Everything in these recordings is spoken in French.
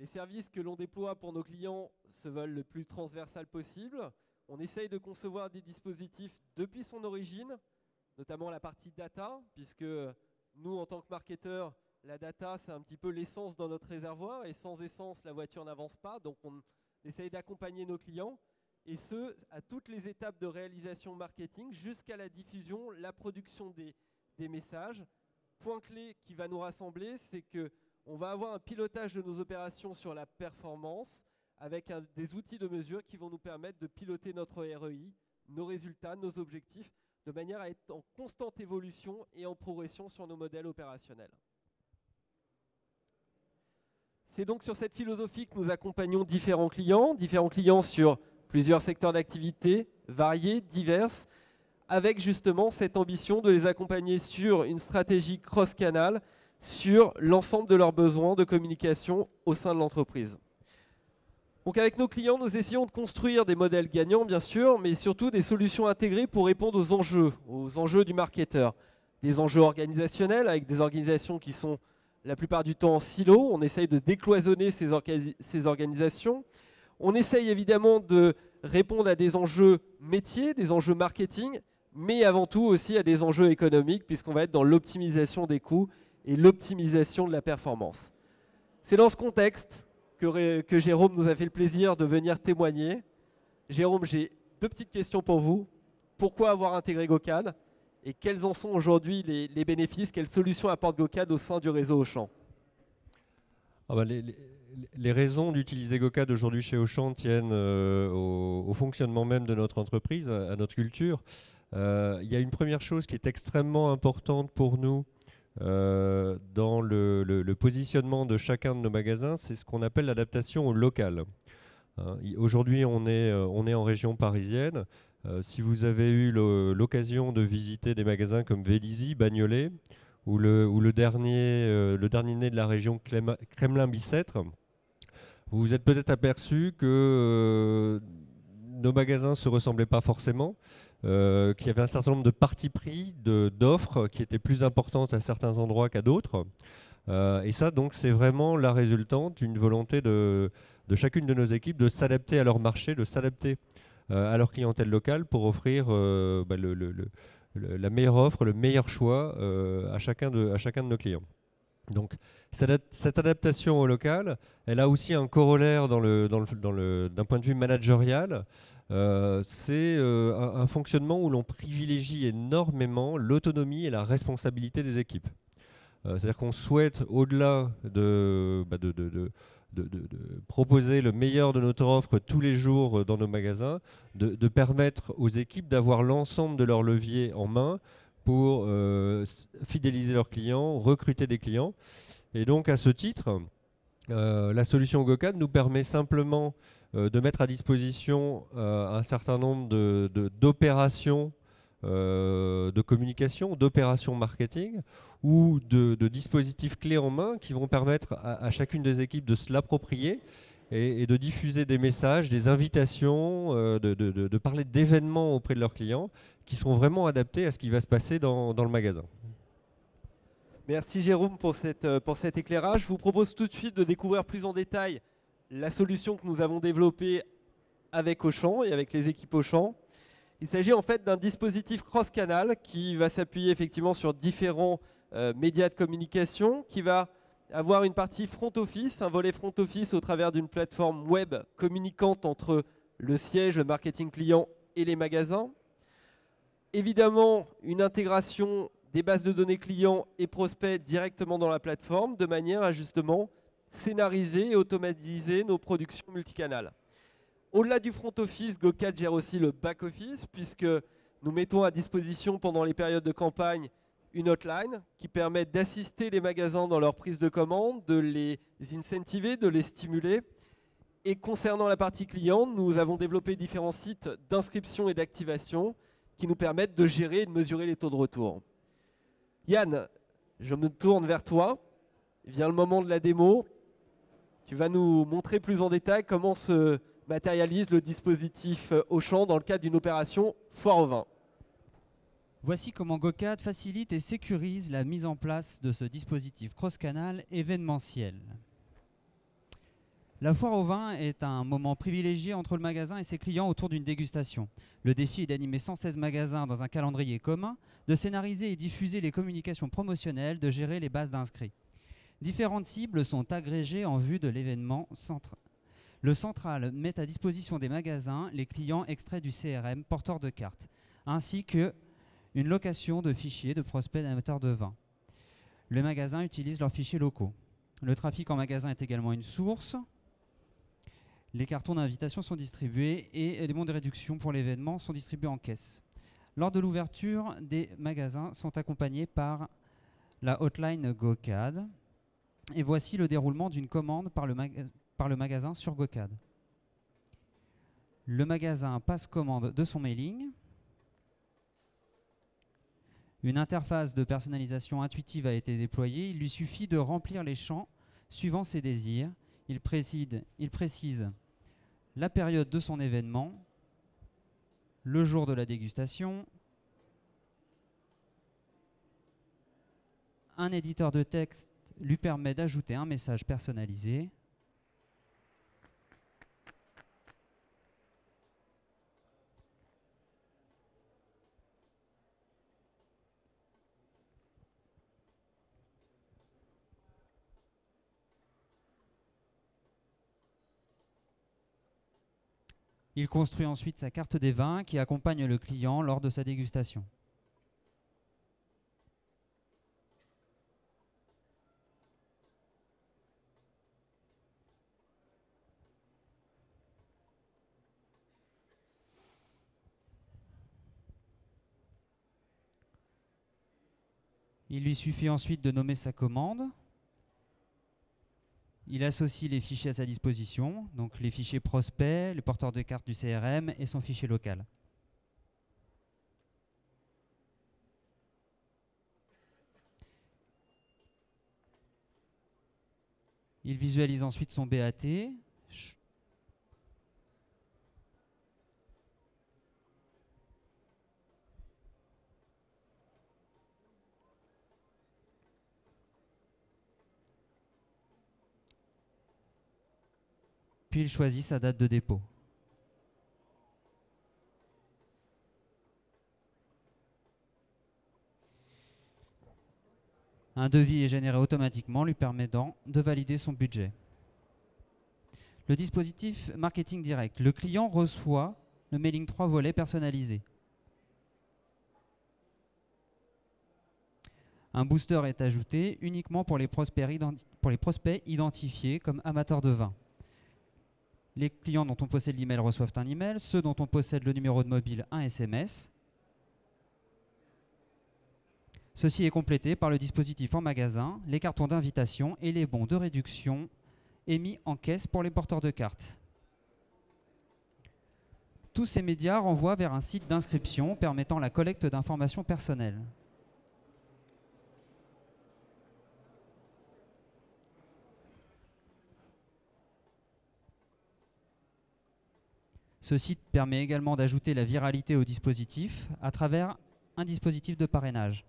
Les services que l'on déploie pour nos clients se veulent le plus transversal possible. On essaye de concevoir des dispositifs depuis son origine, notamment la partie data, puisque nous, en tant que marketeurs, la data, c'est un petit peu l'essence dans notre réservoir, et sans essence, la voiture n'avance pas. Donc, on essaye d'accompagner nos clients, et ce, à toutes les étapes de réalisation marketing, jusqu'à la diffusion, la production des messages. Point clé qui va nous rassembler, c'est qu'on va avoir un pilotage de nos opérations sur la performance, avec des outils de mesure qui vont nous permettre de piloter notre REI, nos résultats, nos objectifs, de manière à être en constante évolution et en progression sur nos modèles opérationnels. C'est donc sur cette philosophie que nous accompagnons différents clients sur plusieurs secteurs d'activité, variés, diverses, avec justement cette ambition de les accompagner sur une stratégie cross-canal, sur l'ensemble de leurs besoins de communication au sein de l'entreprise. Donc avec nos clients, nous essayons de construire des modèles gagnants, bien sûr, mais surtout des solutions intégrées pour répondre aux enjeux du marketeur. Des enjeux organisationnels, avec des organisations qui sont la plupart du temps en silo. On essaye de décloisonner ces organisations. On essaye évidemment de répondre à des enjeux métiers, des enjeux marketing, mais avant tout aussi à des enjeux économiques, puisqu'on va être dans l'optimisation des coûts et l'optimisation de la performance. C'est dans ce contexte que Jérôme nous a fait le plaisir de venir témoigner. Jérôme, j'ai deux petites questions pour vous. Pourquoi avoir intégré GoCAD et quels en sont aujourd'hui les bénéfices, quelles solutions apporte GoCAD au sein du réseau Auchan? Les raisons d'utiliser GoCAD aujourd'hui chez Auchan tiennent au fonctionnement même de notre entreprise, à notre culture. Il y a une première chose qui est extrêmement importante pour nous dans le positionnement de chacun de nos magasins, c'est ce qu'on appelle l'adaptation au local. Aujourd'hui, on est en région parisienne. Si vous avez eu l'occasion de visiter des magasins comme Vélizy, Bagnolet, ou le dernier né de la région Kremlin-Bicêtre, vous vous êtes peut-être aperçu que nos magasins ne se ressemblaient pas forcément, qu'il y avait un certain nombre de partis pris, d'offres qui étaient plus importantes à certains endroits qu'à d'autres. Et ça, donc, c'est vraiment la résultante d'une volonté de chacune de nos équipes de s'adapter à leur marché, de s'adapter à leur clientèle locale pour offrir la meilleure offre, le meilleur choix à chacun de nos clients. Donc cette adaptation au local, elle a aussi un corollaire d'un point de vue managérial. C'est un fonctionnement où l'on privilégie énormément l'autonomie et la responsabilité des équipes. C'est-à-dire qu'on souhaite, au-delà de proposer le meilleur de notre offre tous les jours dans nos magasins, de permettre aux équipes d'avoir l'ensemble de leurs leviers en main pour fidéliser leurs clients, recruter des clients. Et donc à ce titre, la solution GoCAD nous permet simplement de mettre à disposition un certain nombre d'opérations de communication, d'opérations marketing ou de dispositifs clés en main qui vont permettre à chacune des équipes de se l'approprier et de diffuser des messages, des invitations, de parler d'événements auprès de leurs clients qui seront vraiment adaptés à ce qui va se passer dans le magasin. Merci Jérôme pour cet éclairage. Je vous propose tout de suite de découvrir plus en détail la solution que nous avons développée avec Auchan et avec les équipes Auchan. Il s'agit en fait d'un dispositif cross-canal qui va s'appuyer effectivement sur différents médias de communication, qui va avoir une partie front office, un volet front office au travers d'une plateforme web communicante entre le siège, le marketing client et les magasins. Évidemment, une intégration des bases de données clients et prospects directement dans la plateforme, de manière à justement scénariser et automatiser nos productions multicanales. Au-delà du front office, GoCAD gère aussi le back office, puisque nous mettons à disposition pendant les périodes de campagne une hotline qui permet d'assister les magasins dans leur prise de commande, de les incentiver, de les stimuler. Et concernant la partie client, nous avons développé différents sites d'inscription et d'activation qui nous permettent de gérer et de mesurer les taux de retour. Yann, je me tourne vers toi. Vient le moment de la démo. Tu vas nous montrer plus en détail comment se matérialise le dispositif Auchan dans le cadre d'une opération foire au vin. Voici comment GoCAD facilite et sécurise la mise en place de ce dispositif cross-canal événementiel. La foire au vin est un moment privilégié entre le magasin et ses clients autour d'une dégustation. Le défi est d'animer 116 magasins dans un calendrier commun, de scénariser et diffuser les communications promotionnelles, de gérer les bases d'inscrits. Différentes cibles sont agrégées en vue de l'événement central. Le central met à disposition des magasins les clients extraits du CRM porteurs de cartes, ainsi qu'une location de fichiers de prospects d'amateurs de vin. Les magasins utilisent leurs fichiers locaux. Le trafic en magasin est également une source. Les cartons d'invitation sont distribués et les bons de réduction pour l'événement sont distribués en caisse. Lors de l'ouverture, des magasins sont accompagnés par la hotline GoCAD. Et voici le déroulement d'une commande par le magasin sur GoCAD. Le magasin passe commande de son mailing. Une interface de personnalisation intuitive a été déployée. Il lui suffit de remplir les champs suivant ses désirs. Il précise la période de son événement, le jour de la dégustation, un éditeur de texte lui permet d'ajouter un message personnalisé. Il construit ensuite sa carte des vins qui accompagne le client lors de sa dégustation. Il lui suffit ensuite de nommer sa commande. Il associe les fichiers à sa disposition, donc les fichiers prospects, les porteurs de cartes du CRM et son fichier local. Il visualise ensuite son BAT. Puis il choisit sa date de dépôt. Un devis est généré automatiquement, lui permettant de valider son budget. Le dispositif marketing direct. Le client reçoit le mailing 3 volets personnalisé. Un booster est ajouté uniquement pour les prospects identifiés comme amateurs de vin. Les clients dont on possède l'email reçoivent un email, ceux dont on possède le numéro de mobile, un SMS. Ceci est complété par le dispositif en magasin, les cartons d'invitation et les bons de réduction émis en caisse pour les porteurs de cartes. Tous ces médias renvoient vers un site d'inscription permettant la collecte d'informations personnelles. Ce site permet également d'ajouter la viralité au dispositif à travers un dispositif de parrainage.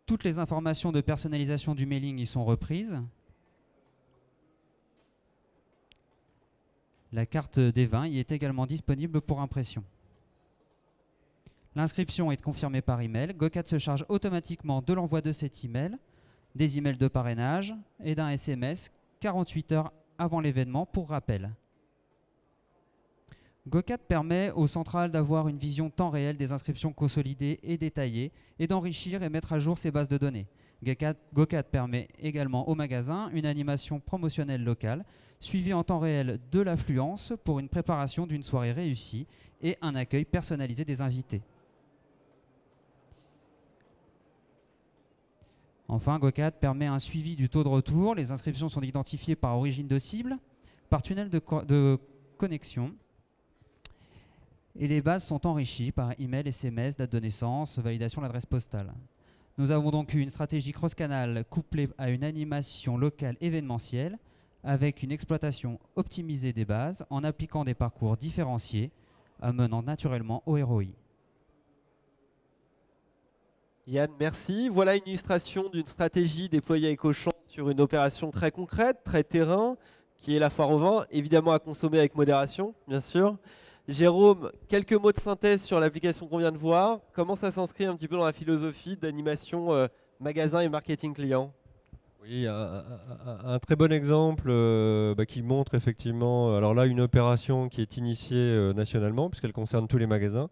Toutes les informations de personnalisation du mailing y sont reprises. La carte des vins y est également disponible pour impression. L'inscription est confirmée par email. GoCAD se charge automatiquement de l'envoi de cet email, des emails de parrainage et d'un SMS 48 heures avant l'événement pour rappel. GoCAD permet au central d'avoir une vision temps réel des inscriptions consolidées et détaillées et d'enrichir et mettre à jour ses bases de données. GoCAD permet également au magasin une animation promotionnelle locale, suivie en temps réel de l'affluence pour une préparation d'une soirée réussie et un accueil personnalisé des invités. Enfin, GoCAD permet un suivi du taux de retour. Les inscriptions sont identifiées par origine de cible, par tunnel de connexion. Et les bases sont enrichies par email, SMS, date de naissance, validation de l'adresse postale. Nous avons donc eu une stratégie cross-canal couplée à une animation locale événementielle avec une exploitation optimisée des bases en appliquant des parcours différenciés amenant naturellement au ROI. Yann, merci. Voilà une illustration d'une stratégie déployée avec Auchan sur une opération très concrète, très terrain, qui est la foire au vin, évidemment à consommer avec modération, bien sûr. Jérôme, quelques mots de synthèse sur l'application qu'on vient de voir. Comment ça s'inscrit un petit peu dans la philosophie d'animation magasin et marketing client? Oui, un très bon exemple qui montre effectivement, alors là, une opération qui est initiée nationalement, puisqu'elle concerne tous les magasins,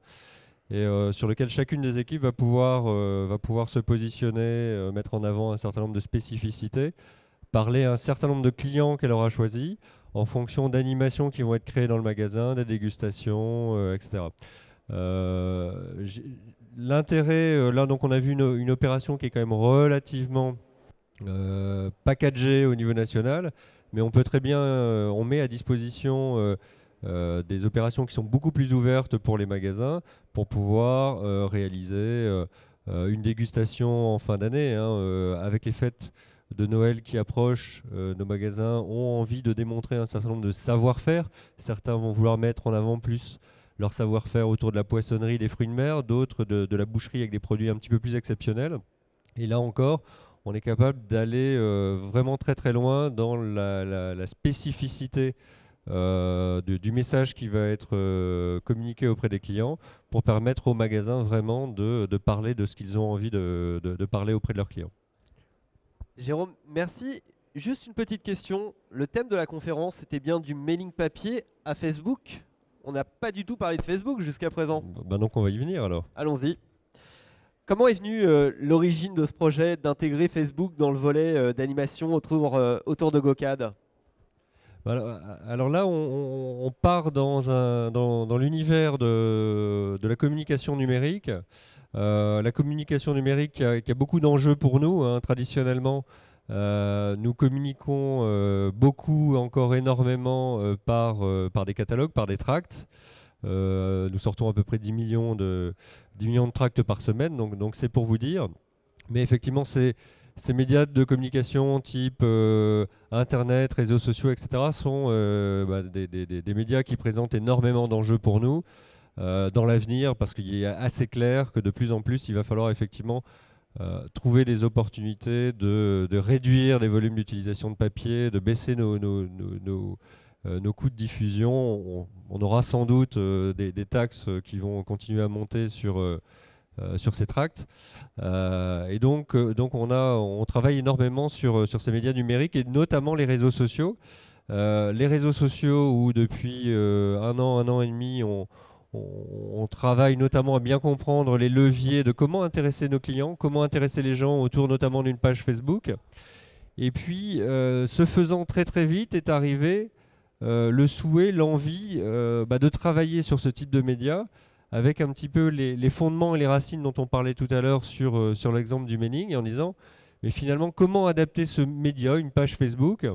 et sur lequel chacune des équipes va pouvoir se positionner, mettre en avant un certain nombre de spécificités, parler à un certain nombre de clients qu'elle aura choisis, en fonction d'animations qui vont être créées dans le magasin, des dégustations, etc. L'intérêt, là, donc on a vu une opération qui est quand même relativement packagée au niveau national, mais on peut très bien, on met à disposition des opérations qui sont beaucoup plus ouvertes pour les magasins pour pouvoir réaliser une dégustation en fin d'année. Avec les fêtes de Noël qui approchent, nos magasins ont envie de démontrer un certain nombre de savoir-faire. Certains vont vouloir mettre en avant plus leur savoir-faire autour de la poissonnerie, des fruits de mer, d'autres de la boucherie avec des produits un petit peu plus exceptionnels. Et là encore, on est capable d'aller vraiment très très loin dans la spécificité du message qui va être communiqué auprès des clients pour permettre aux magasins vraiment de parler de ce qu'ils ont envie de parler auprès de leurs clients. Jérôme, merci. Juste une petite question. Le thème de la conférence, c'était bien du mailing papier à Facebook. On n'a pas du tout parlé de Facebook jusqu'à présent. Donc on va y venir alors. Allons-y. Comment est venue l'origine de ce projet d'intégrer Facebook dans le volet d'animation autour de GoCAD? Alors là, on part dans l'univers de la communication numérique. La communication numérique qui a beaucoup d'enjeux pour nous. Traditionnellement, nous communiquons beaucoup, encore énormément, par des catalogues, par des tracts. Nous sortons à peu près 10 millions de tracts par semaine, donc c'est pour vous dire. Mais effectivement, ces médias de communication type Internet, réseaux sociaux, etc. sont des médias qui présentent énormément d'enjeux pour nous dans l'avenir, parce qu'il est assez clair que de plus en plus, il va falloir effectivement trouver des opportunités de réduire les volumes d'utilisation de papier, de baisser nos coûts de diffusion. On aura sans doute des taxes qui vont continuer à monter sur ces tracts. Et donc on travaille énormément sur ces médias numériques et notamment les réseaux sociaux. Les réseaux sociaux où depuis un an et demi, on travaille notamment à bien comprendre les leviers de comment intéresser nos clients, comment intéresser les gens autour notamment d'une page Facebook. Et puis, ce faisant très très vite, est arrivé le souhait, l'envie de travailler sur ce type de médias avec un petit peu les fondements et les racines dont on parlait tout à l'heure sur l'exemple du mailing, et en disant, mais finalement, comment adapter ce média, une page Facebook,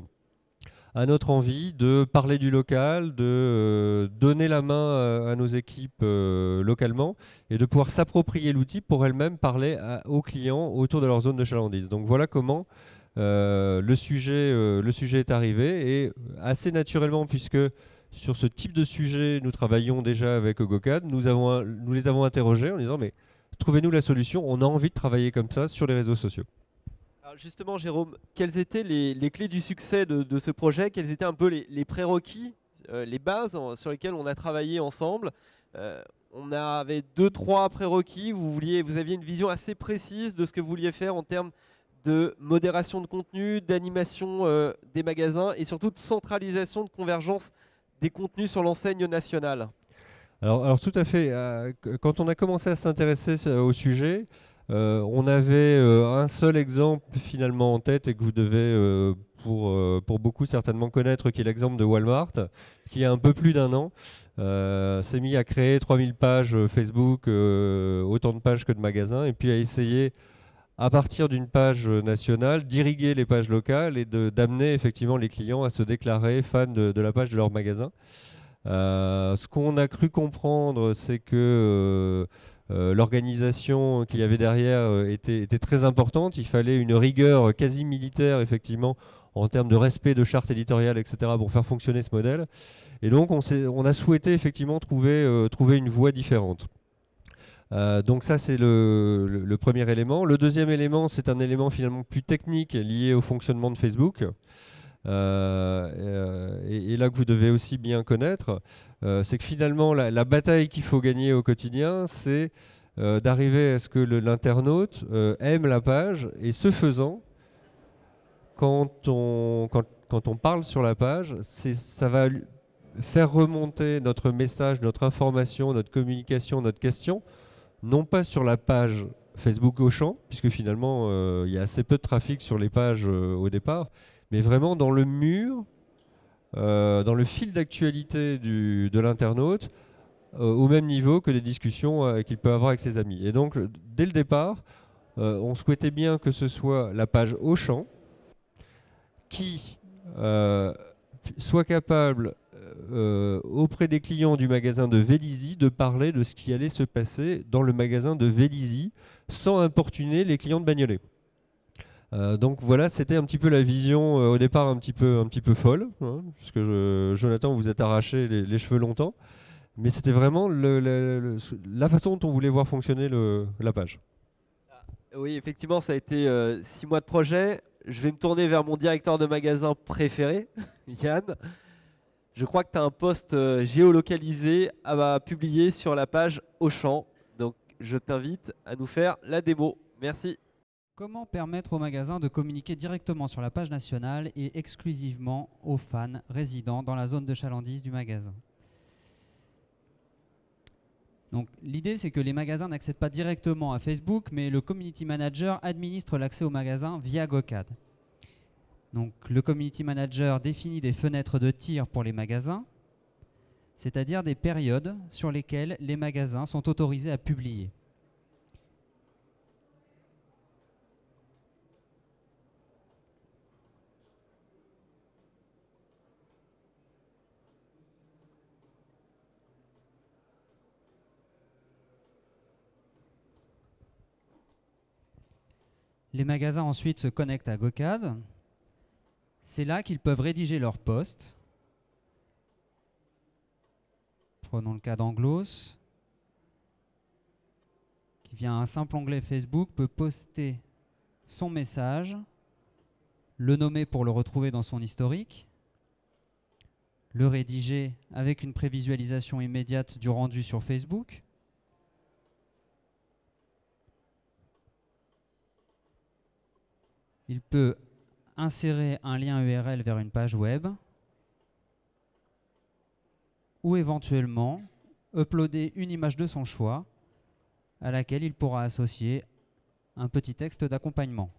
à notre envie de parler du local, de donner la main à nos équipes localement et de pouvoir s'approprier l'outil pour elles-mêmes parler aux clients autour de leur zone de chalandise. Donc voilà comment le sujet est arrivé, et assez naturellement, puisque sur ce type de sujet, nous travaillons déjà avec GoCAD, nous les avons interrogés en disant mais trouvez-nous la solution, on a envie de travailler comme ça sur les réseaux sociaux. Alors justement, Jérôme, quelles étaient les clés du succès de ce projet? Quels étaient un peu les prérequis, les bases sur lesquelles on a travaillé ensemble? On avait 2-3 prérequis. Vous aviez une vision assez précise de ce que vous vouliez faire en termes de modération de contenu, d'animation des magasins et surtout de centralisation, de convergence des contenus sur l'enseigne nationale. Alors tout à fait. Quand on a commencé à s'intéresser au sujet, on avait un seul exemple finalement en tête, et que vous devez pour beaucoup certainement connaître, qui est l'exemple de Walmart, qui a un peu plus d'un an s'est mis à créer 3000 pages Facebook, autant de pages que de magasins, et puis a essayé à partir d'une page nationale d'irriguer les pages locales et d'amener effectivement les clients à se déclarer fans de la page de leur magasin. Ce qu'on a cru comprendre, c'est que l'organisation qu'il y avait derrière était très importante. Il fallait une rigueur quasi militaire, effectivement, en termes de respect de charte éditoriale, etc., pour faire fonctionner ce modèle. Et donc, on a souhaité effectivement trouver une voie différente. Donc ça, c'est le premier élément. Le deuxième élément, c'est un élément finalement plus technique lié au fonctionnement de Facebook. Et là que vous devez aussi bien connaître, c'est que finalement, la bataille qu'il faut gagner au quotidien, c'est d'arriver à ce que l'internaute aime la page, et ce faisant, quand on parle sur la page, ça va faire remonter notre message, notre information, notre communication, notre question, non pas sur la page Facebook Auchan, puisque finalement il y a assez peu de trafic sur les pages au départ, mais vraiment dans le mur, dans le fil d'actualité de l'internaute, au même niveau que les discussions qu'il peut avoir avec ses amis. Et donc, dès le départ, on souhaitait bien que ce soit la page Auchan qui soit capable, auprès des clients du magasin de Vélizy, de parler de ce qui allait se passer dans le magasin de Vélizy, sans importuner les clients de Bagnolet. Donc voilà, c'était un petit peu la vision au départ un petit peu folle, hein, parce que Jonathan, vous êtes arraché les cheveux longtemps, mais c'était vraiment la façon dont on voulait voir fonctionner la page. Oui, effectivement, ça a été 6 mois de projet. Je vais me tourner vers mon directeur de magasin préféré, Yann. Je crois que tu as un post géolocalisé à publier sur la page Auchan. Donc je t'invite à nous faire la démo. Merci. Comment permettre aux magasins de communiquer directement sur la page nationale et exclusivement aux fans résidant dans la zone de chalandise du magasin? Donc, l'idée, c'est que les magasins n'accèdent pas directement à Facebook, mais le Community Manager administre l'accès au magasin via GoCAD. Donc, le Community Manager définit des fenêtres de tir pour les magasins, c'est-à-dire des périodes sur lesquelles les magasins sont autorisés à publier. Les magasins ensuite se connectent à GoCAD. C'est là qu'ils peuvent rédiger leur post. Prenons le cas d'Anglos, qui via un simple onglet Facebook peut poster son message, le nommer pour le retrouver dans son historique, le rédiger avec une prévisualisation immédiate du rendu sur Facebook. Il peut insérer un lien URL vers une page web ou éventuellement uploader une image de son choix à laquelle il pourra associer un petit texte d'accompagnement.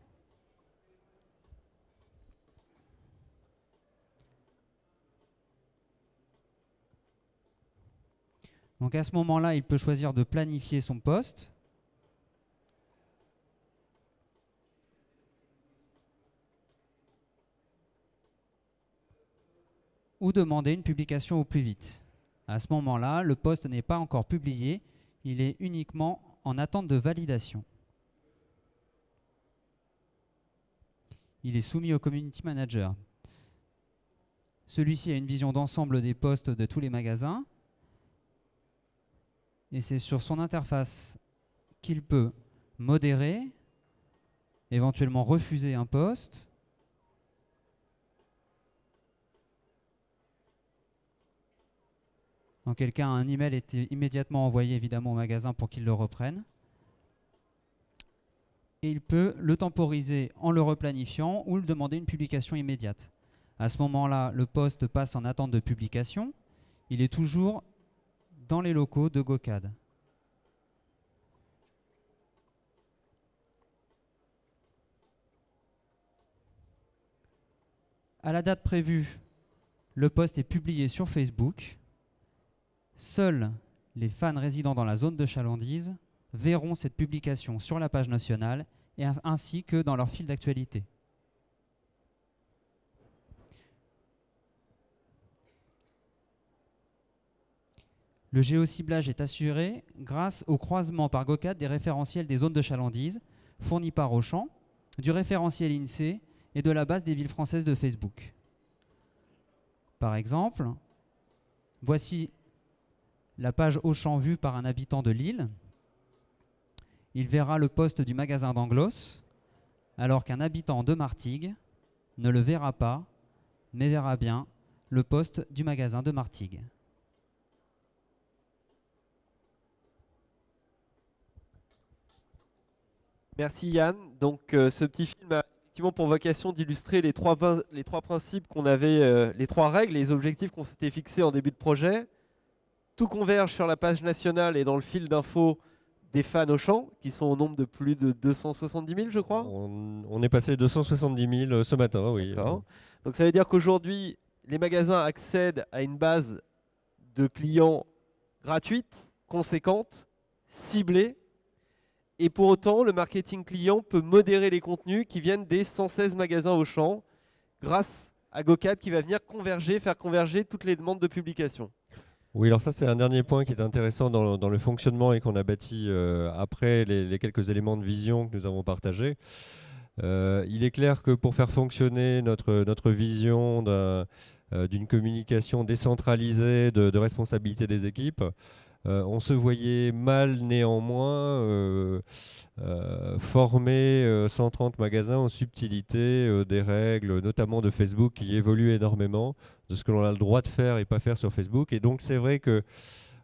Donc à ce moment-là, il peut choisir de planifier son post. Ou demander une publication au plus vite. À ce moment-là, le post n'est pas encore publié, il est uniquement en attente de validation. Il est soumis au Community Manager. Celui-ci a une vision d'ensemble des posts de tous les magasins, et c'est sur son interface qu'il peut modérer, éventuellement refuser un post, dans quel cas un email est immédiatement envoyé évidemment au magasin pour qu'il le reprenne. Et il peut le temporiser en le replanifiant ou le demander une publication immédiate. À ce moment-là, le post passe en attente de publication. Il est toujours dans les locaux de GoCAD. À la date prévue, le post est publié sur Facebook. Seuls les fans résidant dans la zone de chalandise verront cette publication sur la page nationale et ainsi que dans leur fil d'actualité. Le géociblage est assuré grâce au croisement par GoCAD des référentiels des zones de chalandise fournis par Auchan, du référentiel INSEE et de la base des villes françaises de Facebook. Par exemple, voici la page Auchan vue par un habitant de Lille. il verra le poste du magasin d'Anglos, alors qu'un habitant de Martigues ne le verra pas, mais verra bien le poste du magasin de Martigues. Merci Yann. Donc ce petit film a effectivement pour vocation d'illustrer les trois principes qu'on avait, les trois règles, les objectifs qu'on s'était fixés en début de projet. Tout converge sur la page nationale et dans le fil d'infos des fans Auchan, qui sont au nombre de plus de 270 000, je crois. On est passé 270 000 ce matin, oui. Donc ça veut dire qu'aujourd'hui, les magasins accèdent à une base de clients gratuite, conséquente, ciblée. Et pour autant, le marketing client peut modérer les contenus qui viennent des 116 magasins Auchan grâce à GoCat qui va venir faire converger toutes les demandes de publication. Oui, alors ça c'est un dernier point qui est intéressant dans le fonctionnement et qu'on a bâti après les quelques éléments de vision que nous avons partagés. Il est clair que pour faire fonctionner notre vision d'une communication décentralisée de responsabilité des équipes, on se voyait mal néanmoins former 130 magasins aux subtilités des règles, notamment de Facebook, qui évoluent énormément, de ce que l'on a le droit de faire et pas faire sur Facebook. Et donc c'est vrai que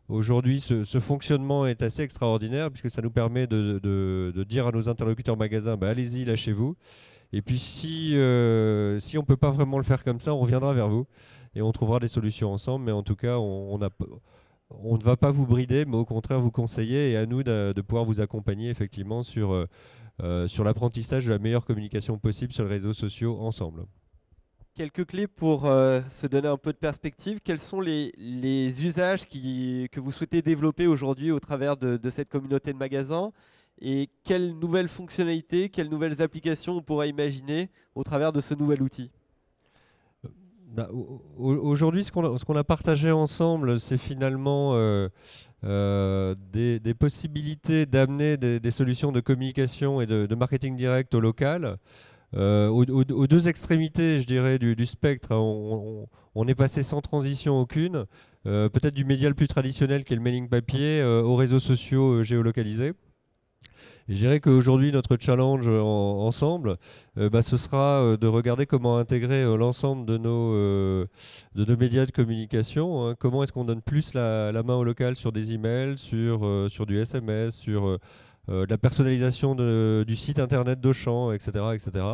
aujourd'hui, ce fonctionnement est assez extraordinaire puisque ça nous permet de dire à nos interlocuteurs magasins, bah, allez-y, lâchez-vous. Et puis si on ne peut pas vraiment le faire comme ça, on reviendra vers vous et on trouvera des solutions ensemble. Mais en tout cas, on ne va pas vous brider, mais au contraire vous conseiller et à nous de pouvoir vous accompagner effectivement sur l'apprentissage de la meilleure communication possible sur les réseaux sociaux ensemble. Quelques clés pour se donner un peu de perspective. Quels sont les usages que vous souhaitez développer aujourd'hui au travers de cette communauté de magasins et quelles nouvelles fonctionnalités, quelles nouvelles applications on pourrait imaginer au travers de ce nouvel outil? Aujourd'hui, ce qu'on a partagé ensemble, c'est finalement des possibilités d'amener des solutions de communication et de marketing direct au local. Aux deux extrémités, je dirais, du spectre, on est passé sans transition aucune, peut-être du média le plus traditionnel qui est le mailing papier, aux réseaux sociaux géolocalisés. Et je dirais qu'aujourd'hui, notre challenge ensemble, ce sera de regarder comment intégrer l'ensemble de nos médias de communication. Hein. Comment est-ce qu'on donne plus la main au local sur des emails, sur du SMS, sur la personnalisation du site internet d'Auchan, etc., etc.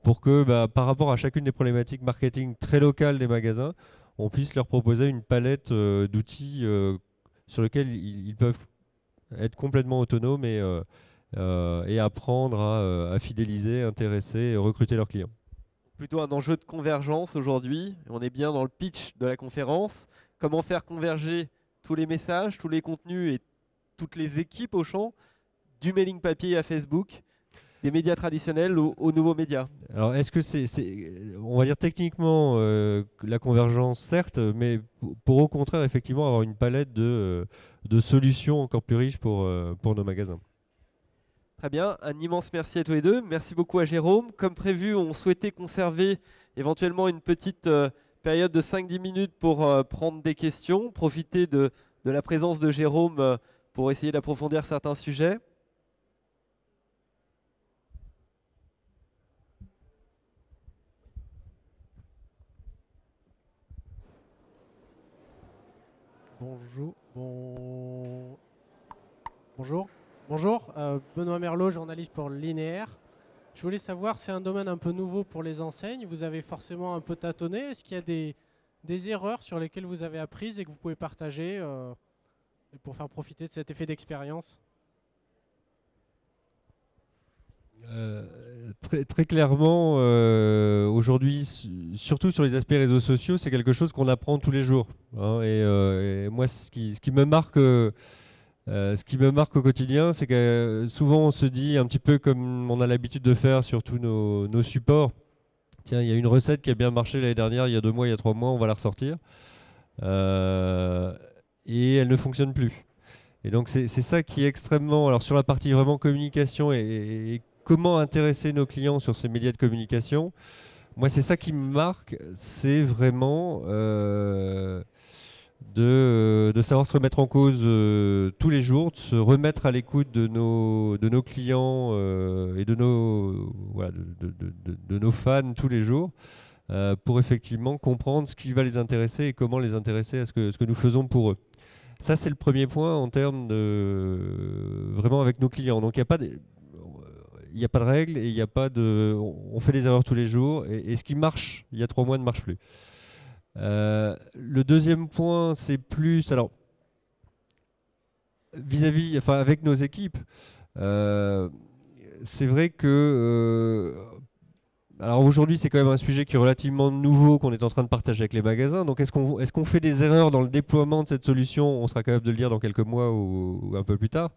Pour que, par rapport à chacune des problématiques marketing très locales des magasins, on puisse leur proposer une palette d'outils sur lesquels ils peuvent être complètement autonomes et apprendre à fidéliser, intéresser et recruter leurs clients. Plutôt un enjeu de convergence aujourd'hui. On est bien dans le pitch de la conférence. Comment faire converger tous les messages, tous les contenus et toutes les équipes Auchan, du mailing papier à Facebook, des médias traditionnels aux nouveaux médias. Alors est-ce que on va dire techniquement la convergence certes, mais pour au contraire effectivement avoir une palette de solutions encore plus riches pour nos magasins. Très bien, un immense merci à tous les deux. Merci beaucoup à Jérôme. Comme prévu, on souhaitait conserver éventuellement une petite période de 5-10 minutes pour prendre des questions, profiter de la présence de Jérôme pour essayer d'approfondir certains sujets. Bonjour, Benoît Merlot, journaliste pour Linéaire. Je voulais savoir, c'est un domaine un peu nouveau pour les enseignes, vous avez forcément un peu tâtonné. Est-ce qu'il y a des erreurs sur lesquelles vous avez apprises et que vous pouvez partager pour faire profiter de cet effet d'expérience? Très clairement, aujourd'hui, surtout sur les aspects réseaux sociaux, c'est quelque chose qu'on apprend tous les jours. Hein, et moi, ce qui me marque au quotidien, c'est que souvent on se dit un petit peu comme on a l'habitude de faire sur tous nos supports. Tiens, il y a une recette qui a bien marché l'année dernière, il y a 2 mois, il y a 3 mois, on va la ressortir. Et elle ne fonctionne plus. Et donc c'est ça qui est extrêmement... Alors sur la partie vraiment communication et comment intéresser nos clients sur ces médias de communication, moi c'est ça qui me marque, c'est vraiment de savoir se remettre en cause tous les jours, de se remettre à l'écoute de nos clients et de voilà, de nos fans tous les jours, pour effectivement comprendre ce qui va les intéresser et comment les intéresser à ce que nous faisons pour eux. Ça, c'est le premier point en termes de vraiment avec nos clients. Donc, il n'y a pas de règles et il n'y a pas de. On fait des erreurs tous les jours et ce qui marche il y a 3 mois ne marche plus. Le deuxième point, c'est plus. Alors, vis-à-vis, enfin, avec nos équipes, c'est vrai que. Alors aujourd'hui, c'est quand même un sujet qui est relativement nouveau qu'on est en train de partager avec les magasins. Donc est-ce qu'on fait des erreurs dans le déploiement de cette solution? On sera capable de le dire dans quelques mois ou un peu plus tard.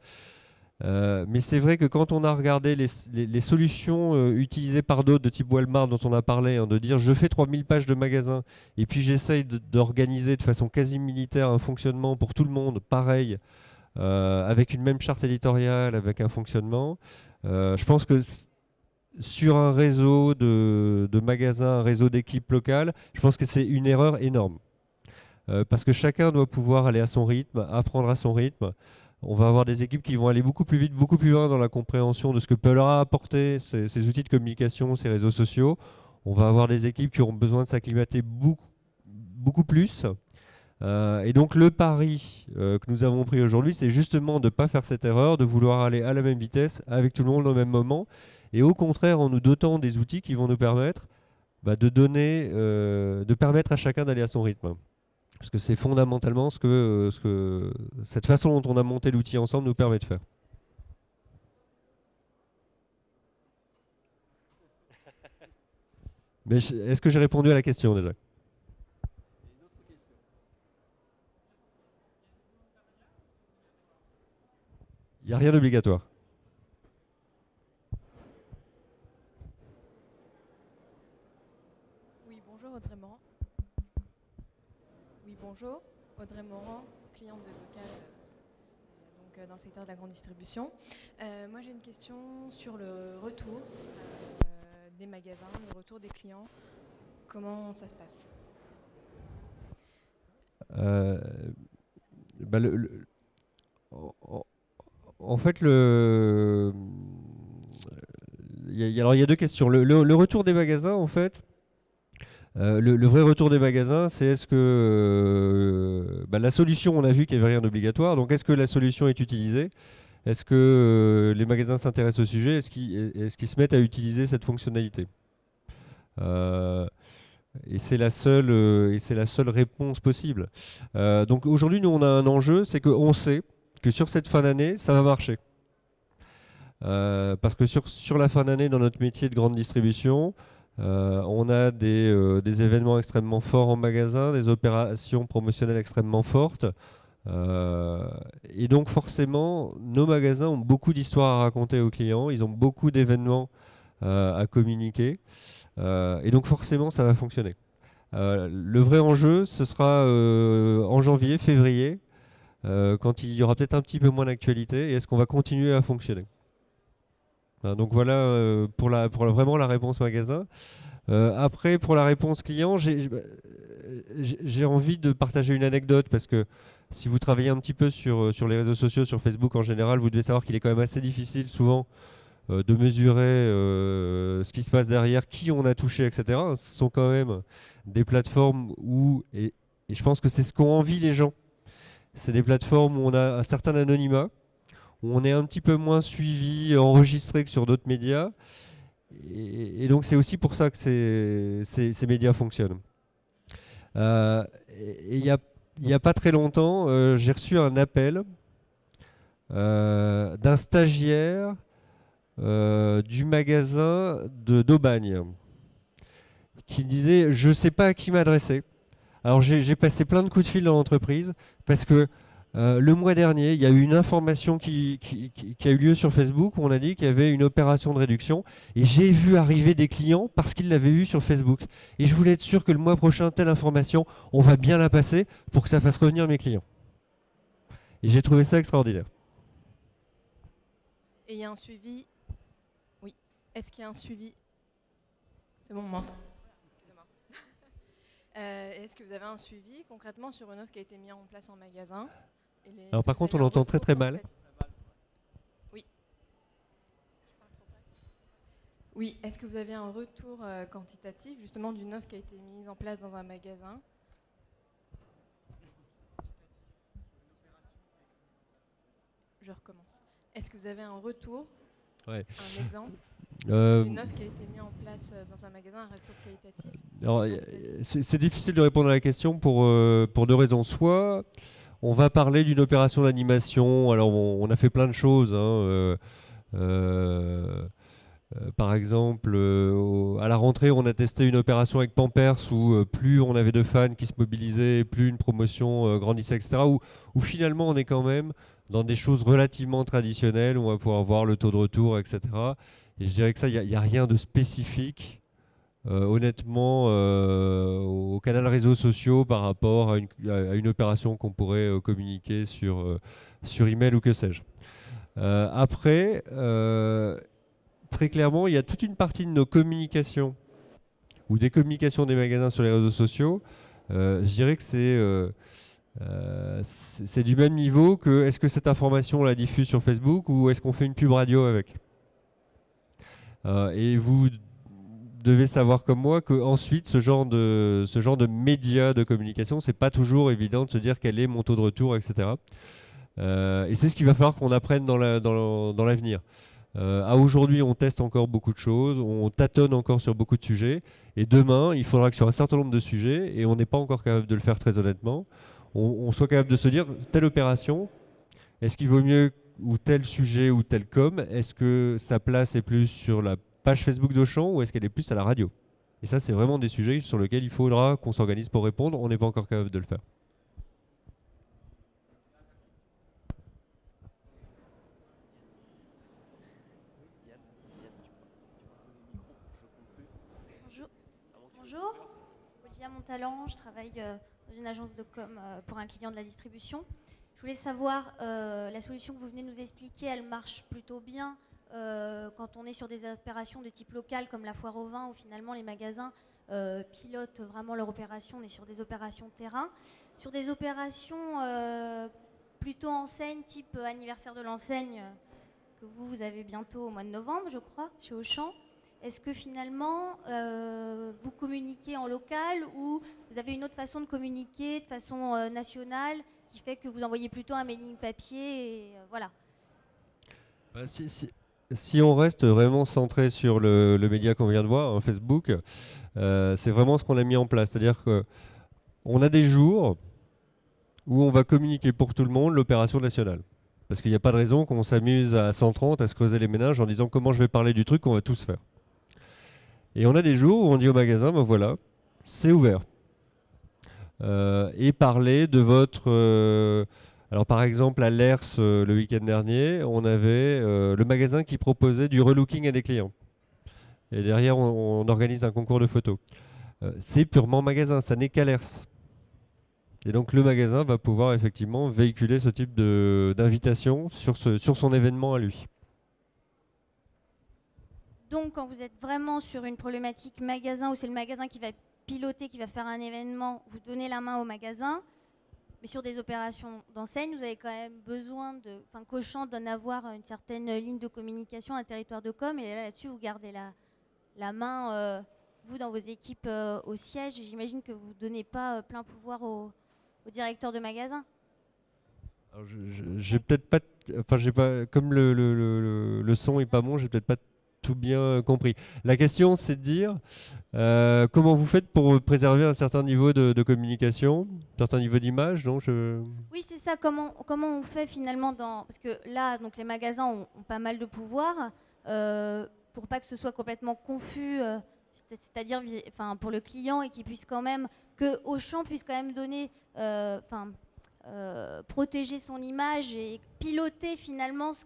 Mais c'est vrai que quand on a regardé les solutions utilisées par d'autres de type Walmart dont on a parlé, hein, de dire je fais 3000 pages de magasins et puis j'essaye d'organiser de façon quasi militaire un fonctionnement pour tout le monde, pareil, avec une même charte éditoriale, avec un fonctionnement, je pense que sur un réseau de magasins, un réseau d'équipes locales, je pense que c'est une erreur énorme. Parce que chacun doit pouvoir aller à son rythme, apprendre à son rythme. On va avoir des équipes qui vont aller beaucoup plus vite, beaucoup plus loin dans la compréhension de ce que peut leur apporter ces outils de communication, ces réseaux sociaux. On va avoir des équipes qui auront besoin de s'acclimater beaucoup plus. Et donc le pari que nous avons pris aujourd'hui, c'est justement de ne pas faire cette erreur, de vouloir aller à la même vitesse, avec tout le monde au même moment, et au contraire en nous dotant des outils qui vont nous permettre de permettre à chacun d'aller à son rythme. Parce que c'est fondamentalement ce que cette façon dont on a monté l'outil ensemble nous permet de faire. Mais est-ce que j'ai répondu à la question déjà? Il n'y a rien d'obligatoire. Oui, bonjour Audrey Morand. Oui, bonjour. Audrey Morand, cliente de local donc, dans le secteur de la grande distribution. Moi, j'ai une question sur le retour des magasins, le retour des clients. Comment ça se passe? Bah en fait, il y a deux questions. Le retour des magasins, en fait, le vrai retour des magasins, c'est est-ce que la solution, on a vu qu'il n'y avait rien d'obligatoire, donc est-ce que la solution est utilisée? Est-ce que les magasins s'intéressent au sujet? Est-ce qu'ils se mettent à utiliser cette fonctionnalité? Et c'est la seule réponse possible. Donc aujourd'hui, nous, on a un enjeu, c'est qu'on sait que sur cette fin d'année, ça va marcher. Parce que sur la fin d'année, dans notre métier de grande distribution, on a des événements extrêmement forts en magasin, des opérations promotionnelles extrêmement fortes. Et donc forcément, nos magasins ont beaucoup d'histoires à raconter aux clients, ils ont beaucoup d'événements à communiquer. Et donc forcément, ça va fonctionner. Le vrai enjeu, ce sera en janvier, février, quand il y aura peut-être un petit peu moins d'actualité, et est-ce qu'on va continuer à fonctionner? Donc voilà pour vraiment la réponse magasin. Après, pour la réponse client, j'ai envie de partager une anecdote parce que si vous travaillez un petit peu sur les réseaux sociaux, sur Facebook en général, vous devez savoir qu'il est quand même assez difficile souvent de mesurer ce qui se passe derrière, qui on a touché, etc. Ce sont quand même des plateformes où, et je pense que c'est ce qu'ont envie les gens, c'est des plateformes où on a un certain anonymat, où on est un petit peu moins suivi, enregistré que sur d'autres médias. Et donc c'est aussi pour ça que ces médias fonctionnent. Et il n'y a pas très longtemps, j'ai reçu un appel d'un stagiaire du magasin d'Aubagne qui disait « Je ne sais pas à qui m'adresser ». Alors j'ai passé plein de coups de fil dans l'entreprise parce que le mois dernier, il y a eu une information qui a eu lieu sur Facebook où on a dit qu'il y avait une opération de réduction et j'ai vu arriver des clients parce qu'ils l'avaient vu sur Facebook. Et je voulais être sûr que le mois prochain, telle information, on va bien la passer pour que ça fasse revenir mes clients. Et j'ai trouvé ça extraordinaire. Et il y a un suivi. Oui. Est-ce qu'il y a un suivi? C'est bon, on m'entend. Est-ce que vous avez un suivi concrètement sur une offre qui a été mise en place en magasin? Alors par contre, on entend très très mal. Oui. Oui, est-ce que vous avez un retour quantitatif justement d'une offre qui a été mise en place dans un magasin? Je recommence. Est-ce que vous avez un retour, un exemple d'une offre qui a été mise en place dans un magasin, un retour qualitatif? Alors, c'est difficile de répondre à la question pour 2 raisons. Soit on va parler d'une opération d'animation, alors on a fait plein de choses, hein, par exemple, à la rentrée, on a testé une opération avec Pampers où plus on avait de fans qui se mobilisaient, plus une promotion grandissait, etc. Où finalement, on est quand même dans des choses relativement traditionnelles, où on va pouvoir voir le taux de retour, etc. Et je dirais que ça, il n'y a rien de spécifique, honnêtement, au canal réseaux sociaux par rapport à une opération qu'on pourrait communiquer sur email ou que sais-je. Après, très clairement, il y a toute une partie de nos communications ou des communications des magasins sur les réseaux sociaux. Je dirais que c'est du même niveau que est-ce que cette information on la diffuse sur Facebook ou est-ce qu'on fait une pub radio avec. Et vous devez savoir comme moi que ensuite ce genre de médias de communication, c'est pas toujours évident de se dire quel est mon taux de retour, etc. Et c'est ce qu'il va falloir qu'on apprenne dans l'avenir. À aujourd'hui, on teste encore beaucoup de choses, on tâtonne encore sur beaucoup de sujets, et demain, il faudra que sur un certain nombre de sujets, et on n'est pas encore capable de le faire très honnêtement, on soit capable de se dire, telle opération, est-ce qu'il vaut mieux, ou tel sujet, ou tel com, est-ce que sa place est plus sur la page Facebook d'Auchan, ou est-ce qu'elle est plus à la radio? Et ça, c'est vraiment des sujets sur lesquels il faudra qu'on s'organise pour répondre, on n'est pas encore capable de le faire. Bonjour, Olivia Montalent, je travaille dans une agence de com pour un client de la distribution. Je voulais savoir, la solution que vous venez de nous expliquer, elle marche plutôt bien quand on est sur des opérations de type local comme la foire au vin où finalement les magasins pilotent vraiment leur opération, on est sur des opérations de terrain. Sur des opérations plutôt enseigne, type anniversaire de l'enseigne que vous avez bientôt au mois de novembre, je crois, chez Auchan. Est-ce que finalement, vous communiquez en local ou vous avez une autre façon de communiquer de façon nationale qui fait que vous envoyez plutôt un mailing papier et voilà. Si on reste vraiment centré sur le média qu'on vient de voir, hein, Facebook, c'est vraiment ce qu'on a mis en place. C'est-à-dire qu'on a des jours où on va communiquer pour tout le monde l'opération nationale. Parce qu'il n'y a pas de raison qu'on s'amuse à 130 à se creuser les méninges en disant comment je vais parler du truc qu'on va tous faire. Et on a des jours où on dit au magasin, ben voilà, c'est ouvert. Et parler de votre... alors par exemple, à l'ERS, le week-end dernier, on avait le magasin qui proposait du relooking à des clients. Et derrière, on organise un concours de photos. C'est purement magasin, ça n'est qu'à l'ERS. Et donc le magasin va pouvoir effectivement véhiculer ce type d'invitation sur son événement à lui. Donc, quand vous êtes vraiment sur une problématique magasin, où c'est le magasin qui va piloter, qui va faire un événement, vous donnez la main au magasin. Mais sur des opérations d'enseigne, vous avez quand même besoin qu'Auchan donne à avoir une certaine ligne de communication, un territoire de com. Et là-dessus, vous gardez la main, vous, dans vos équipes au siège. Et j'imagine que vous ne donnez pas plein pouvoir au directeur de magasin. Alors, j'ai peut-être pas... Enfin, j'ai pas... Comme le son est pas bon, j'ai peut-être pas tout bien compris. La question, c'est de dire comment vous faites pour préserver un certain niveau de communication, un certain niveau d'image, non Oui, c'est ça. Comment on fait finalement parce que là, donc les magasins ont pas mal de pouvoir pour pas que ce soit complètement confus, c'est-à-dire pour le client et qu'il puisse quand même que Auchan puisse quand même donner, protéger son image et piloter finalement ce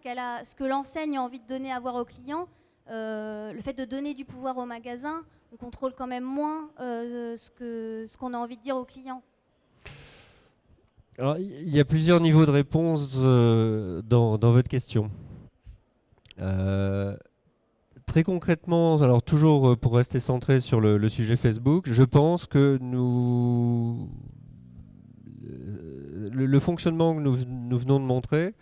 que l'enseigne a envie de donner à voir au client. Le fait de donner du pouvoir au magasin, on contrôle quand même moins ce qu'on a envie de dire aux clients. Alors, il y a plusieurs niveaux de réponse dans votre question. Très concrètement, alors toujours pour rester centré sur le sujet Facebook, je pense que le fonctionnement que nous venons de montrer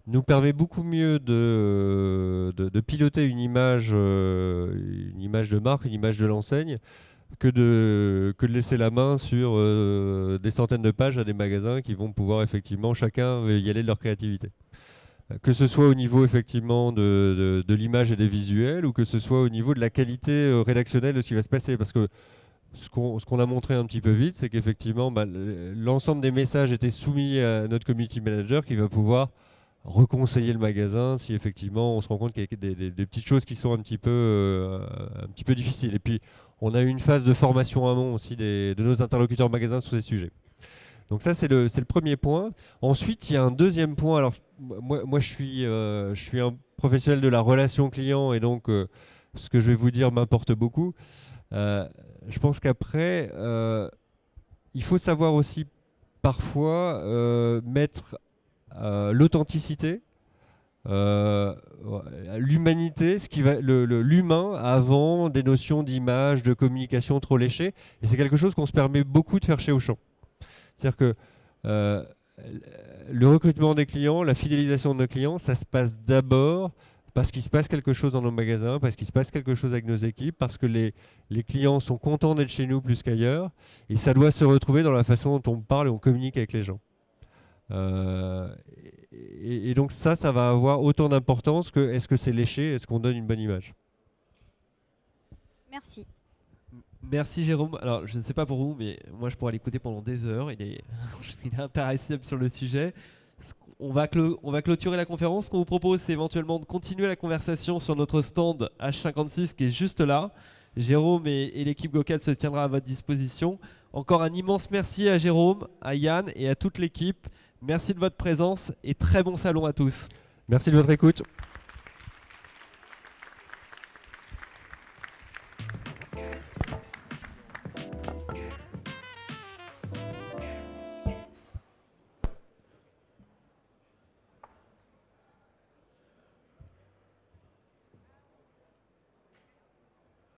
nous permet beaucoup mieux de piloter une image de marque, une image de l'enseigne, que de laisser la main sur des centaines de pages à des magasins qui vont pouvoir effectivement chacun y aller de leur créativité. Que ce soit au niveau effectivement de l'image et des visuels, ou que ce soit au niveau de la qualité rédactionnelle de ce qui va se passer. Parce que ce qu'on a montré un petit peu vite, c'est qu'effectivement, l'ensemble des messages étaient soumis à notre community manager qui va pouvoir reconseiller le magasin si effectivement on se rend compte qu'il y a des petites choses qui sont un petit peu difficiles. Et puis, on a eu une phase de formation amont aussi de nos interlocuteurs magasins sur ces sujets. Donc ça, c'est le premier point. Ensuite, il y a un deuxième point. Alors, moi je suis un professionnel de la relation client, et donc ce que je vais vous dire m'importe beaucoup. Je pense qu'après, il faut savoir aussi parfois mettre l'authenticité, l'humanité, l'humain avant des notions d'image, de communication trop léchées. Et c'est quelque chose qu'on se permet beaucoup de faire chez Auchan. C'est-à-dire que le recrutement des clients, la fidélisation de nos clients, ça se passe d'abord parce qu'il se passe quelque chose dans nos magasins, parce qu'il se passe quelque chose avec nos équipes, parce que les clients sont contents d'être chez nous plus qu'ailleurs, et ça doit se retrouver dans la façon dont on parle et on communique avec les gens. Et donc ça va avoir autant d'importance que est-ce que c'est léché, est-ce qu'on donne une bonne image. Merci. Merci Jérôme. Alors je ne sais pas pour vous, mais moi je pourrais l'écouter pendant des heures. Il est intéressant sur le sujet. On va clôturer la conférence. Ce qu'on vous propose, c'est éventuellement de continuer la conversation sur notre stand H56 qui est juste là. Jérôme et l'équipe GoCat se tiendra à votre disposition. Encore un immense merci à Jérôme, à Yann et à toute l'équipe. Merci de votre présence et très bon salon à tous. Merci de votre écoute.